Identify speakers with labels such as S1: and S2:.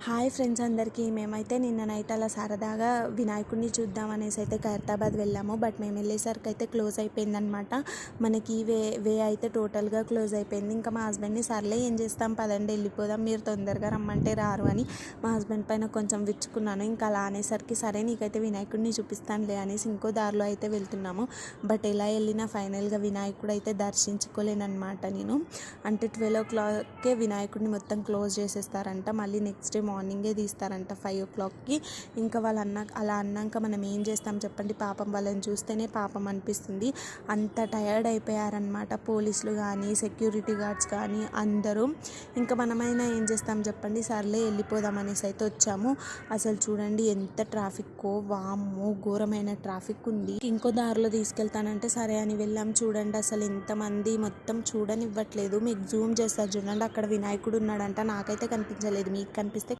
S1: Hi friends అందరికీ. మేమైతే నిన్న నైట్ అలా సరదాగా వినాయకుడిని చూద్దాం అనేసి అయితే ఖైరతాబాద్ వెళ్ళాము. బట్ మేము వెళ్ళేసరికి అయితే క్లోజ్ అయిపోయిందనమాట. మనకి వే అయితే టోటల్గా క్లోజ్ అయిపోయింది. ఇంకా మా హస్బెండ్ని సర్లే ఏం చేస్తాం పదండి వెళ్ళిపోదాం, మీరు తొందరగా రమ్మంటే రారు అని మా హస్బెండ్ పైన కొంచెం విచ్చుకున్నాను. ఇంకా అలా అనేసరికి సరే నీకైతే వినాయకుడిని చూపిస్తానులే అనేసి ఇంకో దారిలో అయితే వెళ్తున్నాము. బట్ ఎలా వెళ్ళినా ఫైనల్గా వినాయకుడు అయితే దర్శించుకోలేనమాట నేను. అంటే 12 o'clockకే వినాయకుడిని మొత్తం క్లోజ్ చేసేస్తారంట. మళ్ళీ నెక్స్ట్ డే మార్నింగే తీస్తారంట 5 o'clockకి. ఇంకా వాళ్ళు అలా అన్నాక మనం ఏం చేస్తాం చెప్పండి. పాపం వాళ్ళని చూస్తేనే పాపం అనిపిస్తుంది. అంత టయర్డ్ అయిపోయారనమాట పోలీసులు కానీ సెక్యూరిటీ గార్డ్స్ కానీ అందరూ. ఇంకా మనమైనా ఏం చేస్తాం చెప్పండి, సర్లే వెళ్ళిపోదాం అనేసి అయితే వచ్చాము. అసలు చూడండి ఎంత ట్రాఫిక్కో, వామ్మో ఘోరమైన ట్రాఫిక్ ఉంది. ఇంకో దారిలో తీసుకెళ్తానంటే సరే అని వెళ్ళాం. చూడండి అసలు ఎంతమంది, మొత్తం చూడనివ్వట్లేదు. మీకు జూమ్ చేస్తారు చూడండి, అక్కడ వినాయకుడు ఉన్నాడంట. నాకైతే కనిపించలేదు, మీకు కనిపిస్తే